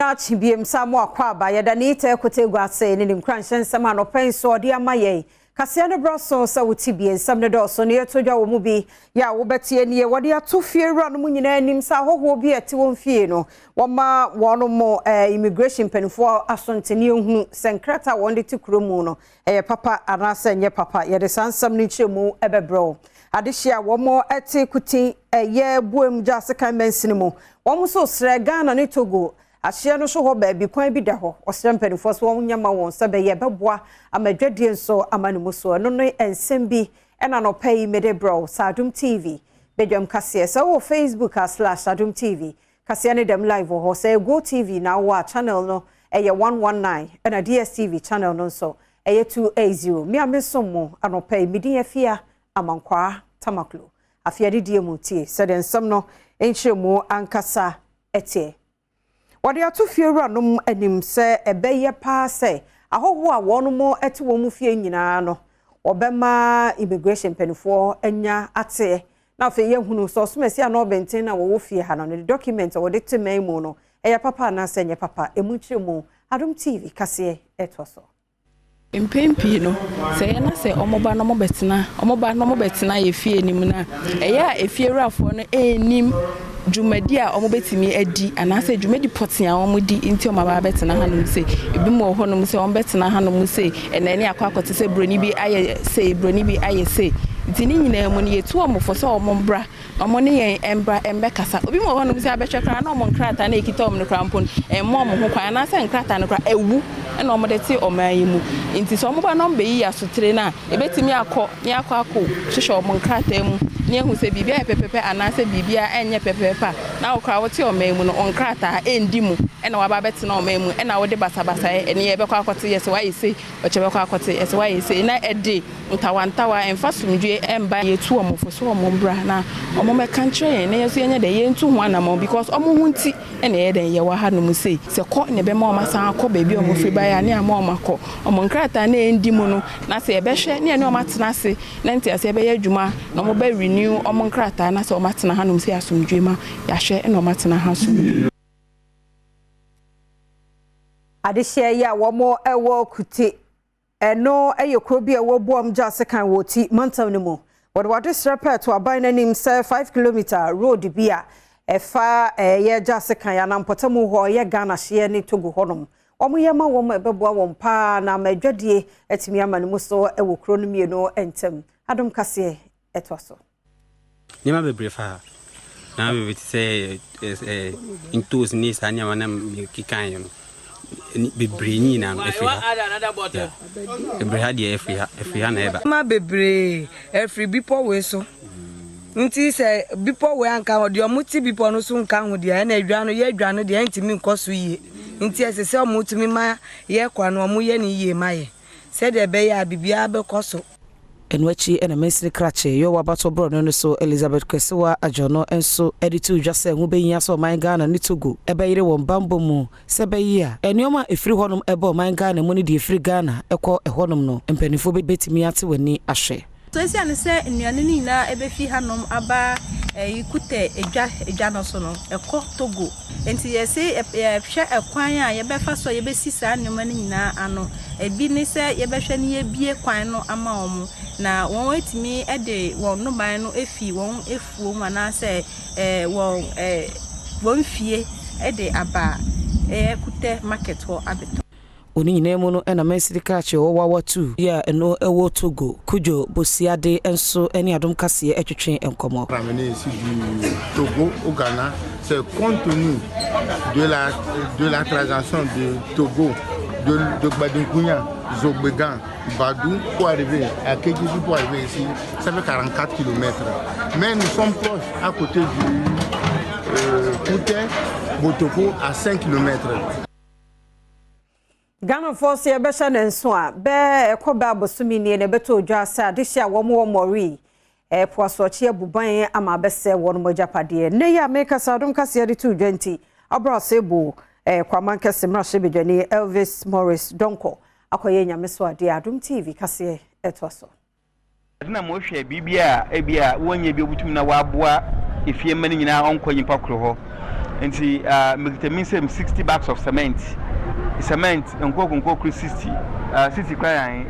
Chibiem Samu Aquaba, Yadanita, Cotegua, and in Cranshan Samano Pain, so dear Maye. Cassiano Brosso, so Tibi, and some the doors, so near to your movie. Ya, Betty, and ye, what you are too fear run Munin and him, Saho will be at 2 Fieno. One more immigration pen for Asantinu, Sancrata wanted to Crumuno, Papa, and I send your papa, yet the son some niche mo ever bro. Adishia, one more at Kuti, a year boom, just a kind of cinema. One so Sregan and it to go. Ashia no show baby kwan bi da ho osrempen fo so wonya ma won se be ye beboa amadwadie so amanimuso no no ensem bi ena no pay mede bro Adom TV bedwam kase se wo Facebook /Adom TV kase ne dem live ho se go TV na wa channel no eye 119 ena DSTV channel no so eye 280 mi amesomo anopay midi afia amankwa tamaklo afia didie mu tie se den sam no enchemu ankasa etie Wadi atu fiera num enim se ebeye pa se ahoho a wonu mo ete wo mu fie nyina no obema immigration penifo enya ate na fe ye hunu so somesi na obenten na wo fie ha no the document wo de temai mu no eya papa na se nye papa emuchiremu Adom TV kase etoso Impempi no se na se omoba no mobetena ye fie nim na eya efiewrafo no enim Jumadi a omobetimi edi anase jumadi potia omudi inti omaba betena hanum se ebi mo honum se ombetena hanum se enani akwakote se broni bi aye se broni bi aye se ntini nyina mu ne yetu omofo se omombra omone yen embra embekasa obi mo honum se abetwekra na omonkrata na ekita omno krampon emmo ho kwa anase nkrata no kra ewu na omodete omayimu nti so omoba no mbe yi asotre na ebetimi akọ ni akọ hwehwe omonkrata mu ni ehu se bibia pepepe anase bibia enye pepepa na okra wote omayimu no onkrata endi mu na waba bete na omayimu na wode basabasa ene ye bekọ akote yese waye se ochebekọ akote yese waye se na ede ntawantawa enfasumdwe emba yetu omofo so omombra na omome kantre na yesu enye de yentu ho anamo because omohunti ene ye den ye wa hanum se ko ne be ma omasan akọ baby omofri ba ya ne ama omakọ omonkrata na endi mu no na se ebehwe ne ene omatena se na ntia se ebe ye adwuma na omo ba renew omonkrata na se omatena hanum se asumdwe ma ya hwe ene omatena hasum Adishia ya womo ewo kuti eno eyekro bi ewo boam jase kan woti montam ne mu wode srepe to aban nanim se 5 km road bia efa ye jase kan ya nampotamu ho ye Ghana hye ne Togo honom omo ye ma wo ebeboa won pa na madwadie etimi amane so ewo kro no mieno entem Adom kase etoso Nima bebre fa na be say intos ni sanya wana kikan yo bebre ni na efia bebre ha die efia na eba ma bebre efri bipo we so nti se bipo we anka ho de omuti bipo no so nka ho de na adwa no ye adwa no de ntimi nkoso yie nti ese omutumi ma ye kwa no omu ye ni yie maye se de be ya bibia be koso enwachi ena mesri krache yo wabato bro no so Elizabeth Kwesewa ajono enso editu dwase hu beyin so man Ghana ni Togo ebeyire won bambo mu se beyi a enioma efri honum ebo man Ghana mu ni de efri Ghana ekọ ehonum no empanifo betimi ate wani ahwe so esi ane se nnuane ni na ebefi hanom aba ikute edwa no so no ekọ Togo enti yesi hwe ekwan a yebefa so yebesi sa nnoma ni nyina ano ebi ni se yebehwe ni yebie kwan no ama omu na won wetimi ede won no ban no efi won efuo mu na se won fie ede aba kute market ho abeto oni nyina mu no ena mesri krache wo wawatu ya eno ewo Togo kujo bosiade enso eni Adom kase etwetwe enkomo ramener ici du Togo au Ghana c'est compte tenu de la transaction de Togo de Badinkunya Zogbegan Badou pour arriver à Kédji pour arriver ici ça fait 44 km mais nous sommes proches à côté du Kouté Botoko à 5 km Ghana force ye be sha nenso a be ekoba bosumi ne ne beto odwa sa de hia wo mo mori poasochi abuban ama bese wo no majapade ne ya make Adom kase de 220 abrasebo kwaman kase mrahye bedwani Elvis Morris Donko akoye nyameso ade Adom TV kase etoso na mo hwe bibia ebia wonye bi obutumi na waboa efie mani nyina onko nyimpa kro ho nti me say 60 bags of cement nko 60 cry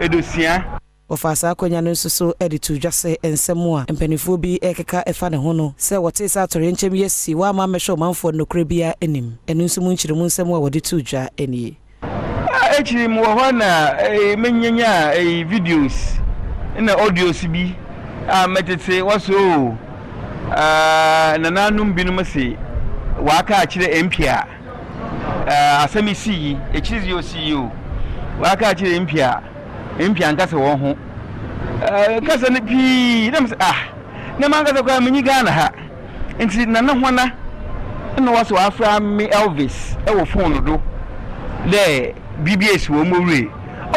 edosia Ofasa akonya no nso so editu dwase ensemu a mpanifo bi ekeka efa ne ho no se wote sa atore nchem yesi wa ma mesho manfo no kra bia enim enu nso mu nkyire mu nsemu a wode tu dwa enie echiri mu ho na menyanya videos na audios bi metete waso nananum binum se waka akire MPA asami si echizi yo CEO waka akire MPA nkase wo ho kase ne pi dem na mangase kwa munyi Ghana ha nti nana hona na waso afra me Elvis e wo phone do le BBS wo mowre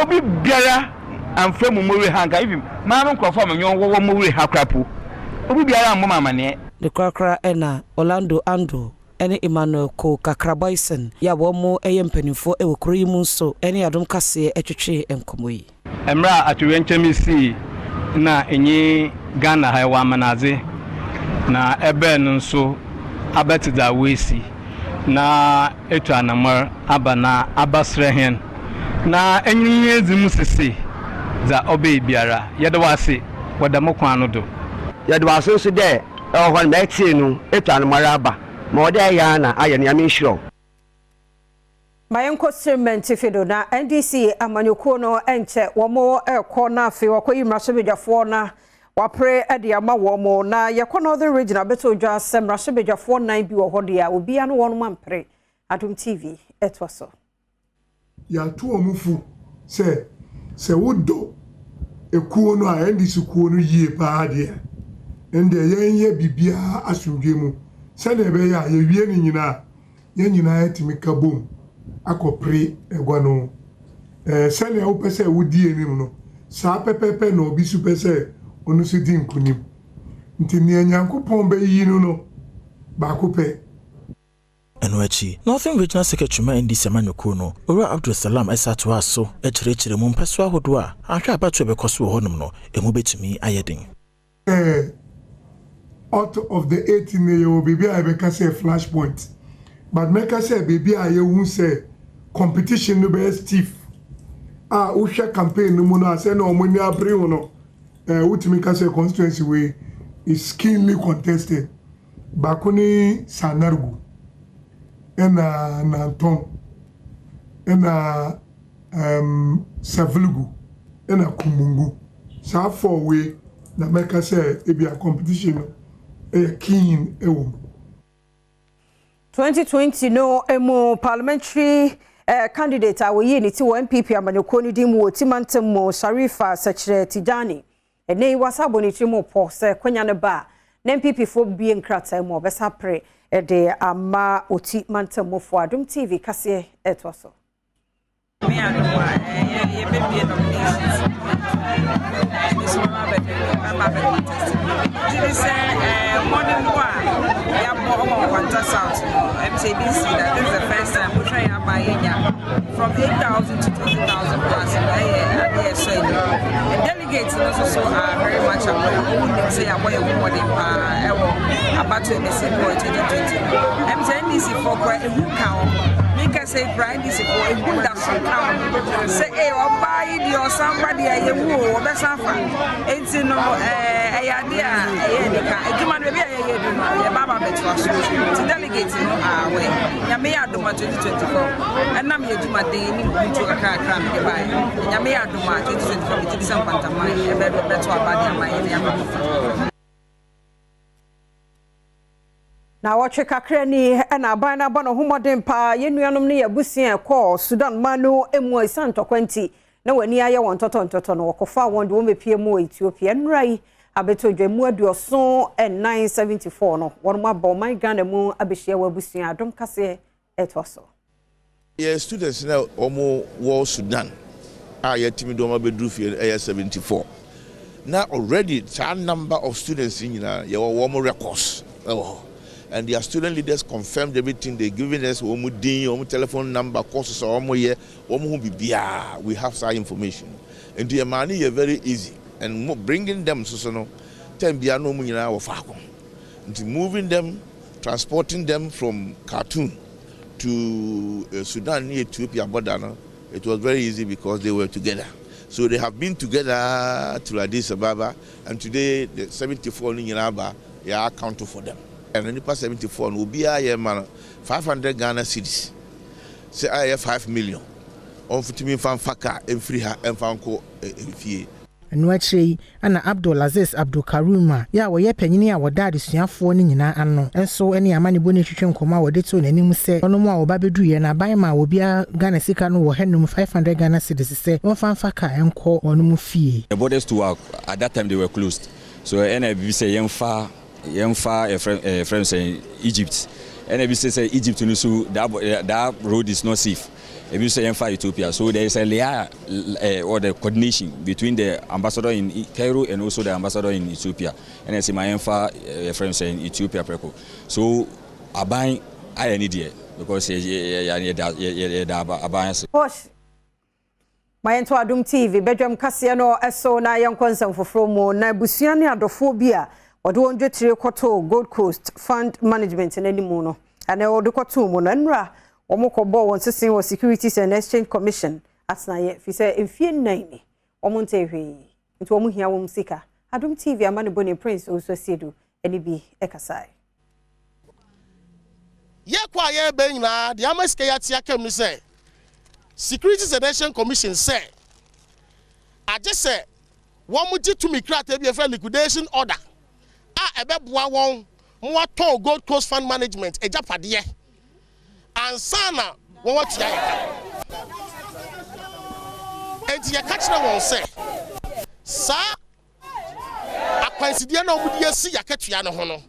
obi biara amfra mu mowre hanga even ma no nkofo amanyo wo mowre ha krapo obi biara ammo mamane the krakra ena Orlando Ando ene Emmanuel ko kakrabaisen ya wo mo mpanifo e wokro yi mu nso ene Adom kase etwetwe enkomo yi emra atuwenchemisi na enyi Ghana ha wa manaze na ebe nso abetida wesi na etu anamar abana abasrehen na enyi ezimu sisi za obe biara yede wase wadamokwan no do yede wase so de ehon na etie no etu anamar aba ma ode ya na aye ne amishiro Mayenko Cement Fido na NDC amanyoko no enche womo ekọ na afi wakoyi mrasebejafo na wapre ede ama womo na yekọ Northern Region abeto dwa asem mrasebejafo 9 bi wo hode a obi anu wonu mampre Adom TV etwaso ya to omufu se wodo ekuo no a NDC kuo no yie pa de ende yenye bibia asundwe mu se na ebe ya yewie ni nyina etimi kabom akopre egwano sele o pese wudi enim no sa pepepe no obi su pese onu su di nkunim nti ne nyankopon be yi no ba kope Enwachi Northern Regional Secretary NDC Amanyoko no Ora Abdul Salam Esato aso ekyerechire mu mpaso ahodo a ahwa abato bekoso wo honum no emu betumi ayeden out of the 18 year baby I be say flashpoint but make us say baby I you say competition no be stiff uhwa campaign no mu no say no money abre no ultimate say constituency way is keenly contested bakuni sanargu ena nanton ena savlugu ena kumungu sa for way na make us say e be a competition keen ewo 2020 no emo parliamentary candidate awoyi ni ti wo MPP amanyoko ni dimu otimantem mo Sharifa Sechire Tijani ene wasabo ni trimo po se kwanya ne ba na MPP fo bie nkrata mo besa pre de ama otimantem mo fo Adom TV kase etwaso me adowa ye bebie nominations this one ma this morning ya mo kwanta south MCBC that this is the first time we try to buy from 8,000 to 20,000 plus so the delegates also are very much aware say about your more than about to the same 2020 MCBC for who count make us say pride is for a good that say eh buy the somebody I wo be safa enti no Juma be ya baba betwa so to delegate we ya me Adom 2024 and na me Juma dey ni ntu kakra me buy ya me Adom 2024 be December pantamai e be betwa abade amai ya na watwe kakra ni na aban na bano homodin pa yenuanom ne yabusia ko Sudan manu emu isanto kwanti na wani aye won totontoto no wokofa won de wo mepie mu Ethiopia nrai abeto dwemu aduoso 974 no won ma ba man Ghana mu abehia wabusia Adom kase etwaso students na omo wo Sudan yetimi do ma bedru fie 74 now already that number of students in ye wo records and their student leaders confirmed everything they given us telephone number courses we have some information and the money is very easy and bringing them so no time bia no mu nyina wo fa ko moving them transporting them from Khartoum to Sudan near Ethiopia border. It was very easy because they were together. So they have been together to Addis Ababa, and today the 74 in Aba, they are accounting for them. And the NIPA 74 will be 500 Ghana cedis. Say I have 5 million. On Futimi fan Faka and free her and Fanko fee. Nwachiri ana Abdul Aziz Abdul Karuma ya wo ye panyini a woda adesuafo ni nyina ano enso ene amane boni twetwe nkoma wo de to nanim se ono mu a wo ba beduye na ban ma obi a Ghana sika no wo henum 500 Ghana cedis se won fanfa ka enko ono mu fie. The borders to work at that time they were closed, so NIB say yemfa a friend say Egypt, NIB say Egypt no, so that road is not safe. If you say Ethiopia, so there is a layer or the coordination between the ambassador in Cairo and also the ambassador in Ethiopia. And I say my friend saying Ethiopia preco. So I buy I need it because Posh. My ento Adom TV Badwam kase no eso na yankonsam foforo mu na busuane adofo bia odo onjotire koto Gold Coast Fund Management na nimu no. Ana odo koto mu no nra omokobo won sesen wo Securities and Exchange Commission atnaye fi se emfie nnan omonte hwe nti omo hia wo musika Adom TV amane boni Prince also siedu eni bi ekasai ye kwa ye be nyina de amaske ya tia kam ni se Securities and Exchange Commission say aje se wo mu jitu mi krata bi e liquidation order a ebeboa won mo ato Gold Coast Fund Management ejapade and sana what ya enti ya kachira won say sa akwansidia na omudi asi ya ketua no ho no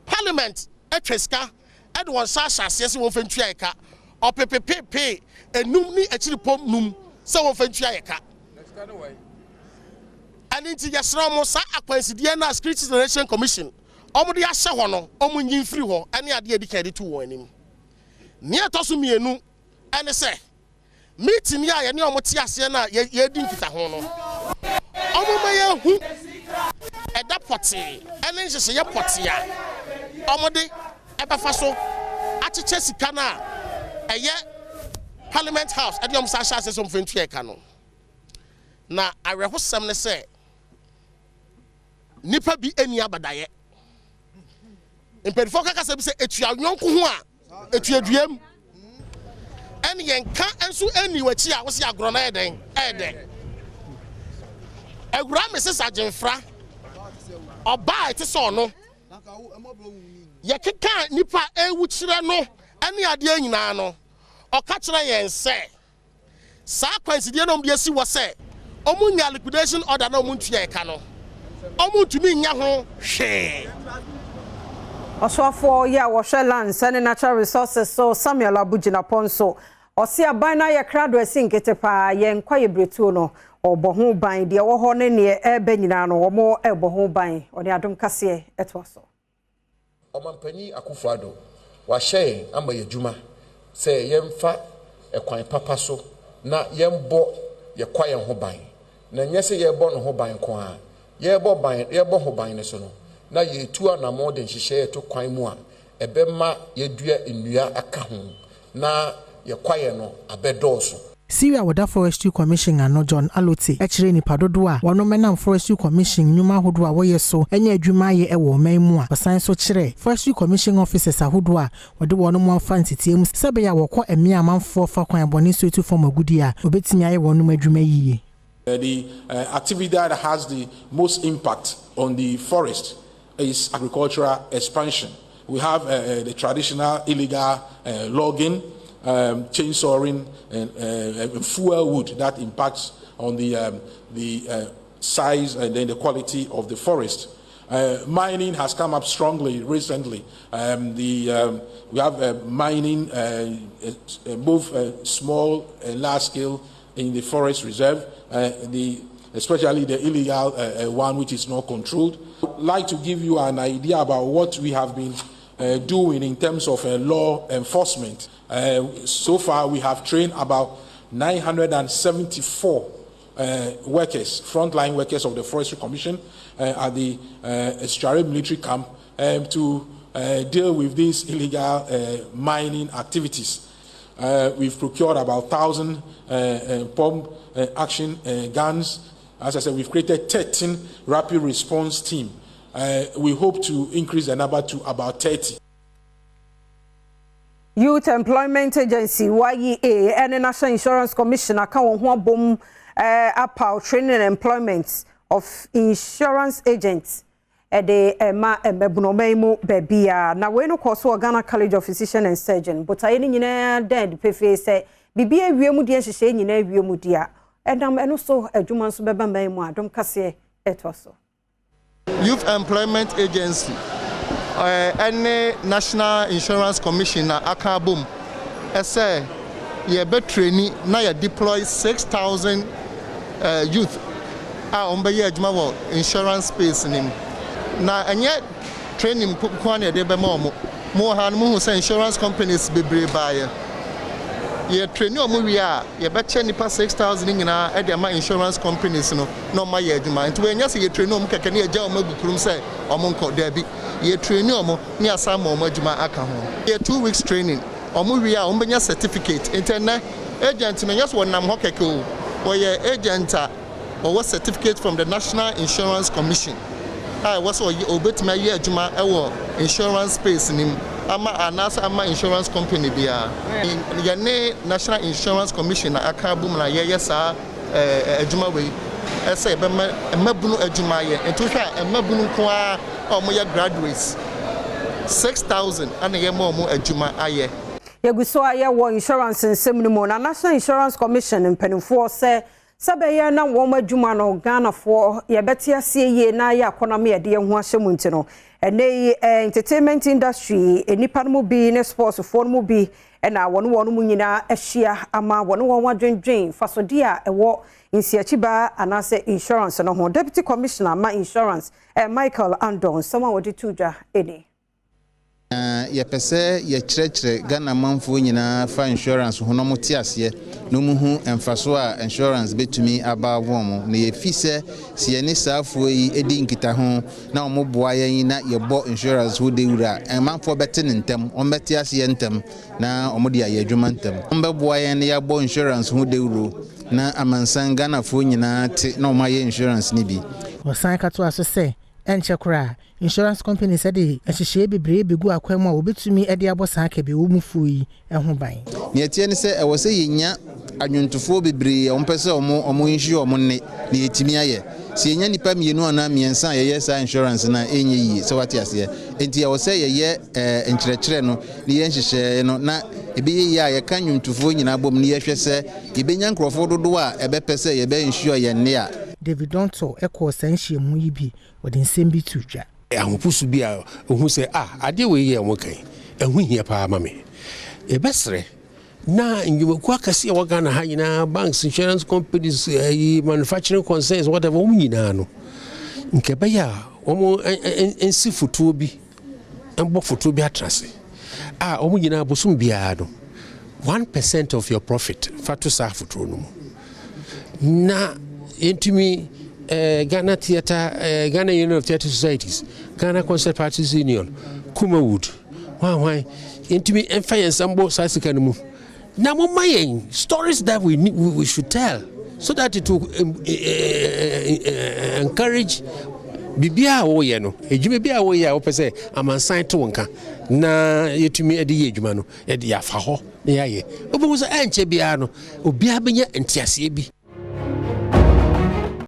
parliament etweska ed won sa asase se won fantua eka opepepepe enum ni achiri pom num se won fantua eka and enti ya sra mo sa akwansidia na Securities and Exchange Commission omudi ya hye ho no omunyin free ho ane ade edika de to won anim ni atoso mienu ene se meeting ya ye ne omote ase na ye di nkita ho no omoma ye hu eda poti ene nhese ye poti ya omode ebefa so acheche sika na eye Parliament House ade omsa sha ase so mfentu eka no na awehosam ne se nipa bi eni abadaye impedifo kaka se bi se etua nyonko ho a etuaduam en yenka enso eni wachi a wo se agro na eden agura Mrs. Ajenfra oba ite so no ye keka nipa ewu kire no ene ade anyina no oka kire yen se sa kwansidie no mbi asi wo se omunya liquidation order na omuntua eka no omuntumi nya ho hwe Oswafo ya Washeland and Natural Resources so Samuel Abujina Ponso osi aban na ye krado asinkete pa ye nkwaye bretu no oboho ban de wo ho ne ne ebe nyina no omo eboho ban oni Adom kase etwaso Omampani Akufo-Addo wa hye ama yedwuma se yemfa ekwan papa so na yembo ye kwaye ho ban na nyese yebo no ho ban ko a yebo ho ban ne so no na yetu anamo de nhihye to kwan mu a ebema yedua nnua aka ho na ye kwaye no abedoso Syria Wada Forestry Commission ano John Alote ekire ni padodo a wono menam Forestry Commission nyuma hodo a woye so enya adwuma ye ewo man mu a basan so kire Forestry Commission officers ahodo a wode wono mu afa ntitiem sebe ya wokọ emi amanfo fa kwan abone so etu form agudi a obetimi aye wono mu adwuma yiye. The activity that has the most impact on the forest is agricultural expansion. We have the traditional illegal logging, chainsawing, and fuel wood that impacts on the size and then the quality of the forest. Mining has come up strongly recently. We have mining both small and large scale in the forest reserve, especially the illegal one which is not controlled. I'd like to give you an idea about what we have been doing in terms of law enforcement. So far we have trained about 974 workers, frontline workers of the Forestry Commission at the Estuary military camp to deal with these illegal mining activities. We've procured about 1,000 pump action guns. As I said, we've created 13 rapid response team. We hope to increase the number to about 30. Youth Employment Agency YEA and the National Insurance Commission account one boom about training and employment of insurance agents at the Bebunomemu Bebia. Now we no course Ghana College of Physician and Surgeon, but I ain't dead PFA say Bibia Wiamudia she in a Wiamudia and also a Juman Subeba Memo Adom Kase etoso. Youth Employment Agency any National Insurance Commission na akabum say ye be trainee na ye deploy 6,000 youth on be ye adwuma wo insurance space nim na enye training kwa na de be mo ha no hu say insurance companies bebre baye ye trainee o mo wi a ye be che nipa 6,000 nyina e de ma insurance companies no ma ye adwuma nti we nya say ye trainee o mo keke na ye ja o ma gukurum say o mo nko da bi ye trainee o mo ni asam o mo adwuma aka ho ye 2 weeks training o mo wi a o benya certificate internet agent me nya so nam ho keke o ye agent or what certificate from the National Insurance Commission. I was obetima ye adwuma e insurance space nim ama anasa ama insurance company bia ye ne National Insurance Commission aka bum na ye yesa adwuma we say be mabunu adwuma ye ento hwa mabunu ko a o mo ye graduates 6,000 and ye mo adwuma aye yeguso aye wo insurance nsem ni mo na National Insurance Commission mpanimfo say Sabaya na woma adwuma no Ghana for ye beti asie ye na ye akona me de ho ahye mu nti no ene entertainment industry enipa no bi ne sports for no bi na wono mu nyina ahia ama wono wadwendwen fasode a ewo insiachiba anase insurance no ho Deputy Commissioner ma insurance Michael Adom sama wodi tuja eni ye pese ye kyerɛkyerɛ Ghana manfo nyina fa insurance ho no motiaseɛ no mu hu emfaso a insurance betumi Badwam na ye fi sɛ si ye ne saafo yi edi nkita ho na omoboa yɛn na ye bɔ insurance ho de wura manfo bɛte ne ntem ombɛtiaseɛ ntem na omode aye adwuma ntem ombɛboa yɛn na ya bɔ insurance ho de wuro na amansan Ghana fo nyina te na omaye insurance ni bi osan kato aso sɛ enchekura insurance company said the ehye bebre begu akwam a obetumi e de abosan ka be wo mufu yi ho ban ne etie ne se e wo se yenya adwuntofo bebre o mpese omo insure omo ne ne etimi aye se yenya nipa mienu ana miensa ye sa insurance na enye yi se wate ase enti e wo se ye enkyerɛkyerɛ no ne ye nhyehyɛ no na ebe ye a ye kan nwuntofo nyina bom ne ye hwɛ se ebenya nkrofo dodo a ebe pese ye be insure ye ne a David Donto eko sanhye mu yi bi wodi nsem bi tuja ahopusu bi a ohu se ade we ye mo kan ehu hia pa ma me ebesre na njumaku akase wa Ghana ha nyina banks insurance companies manufacturing concerns whatever um nyina no nke be ya omo ensi foto bi embo foto bi atrase omo nyina bosum bia no 1% of your profit fatu sa foto no na intimi Ghana Theatre, Ghana Union of Theatre Societies, Ghana Concert Parties Union, Kumawood. Why? Intimi and Sambo Sasikanamu. Now, my stories that we should tell so that it will encourage Bibia Oyeno, a Jimibia Oya, Opese, a man signed to Wonka. Na yetumi edi yedwuma no edi afa ho na yaye obo so enche bia no obi abenya entiase bi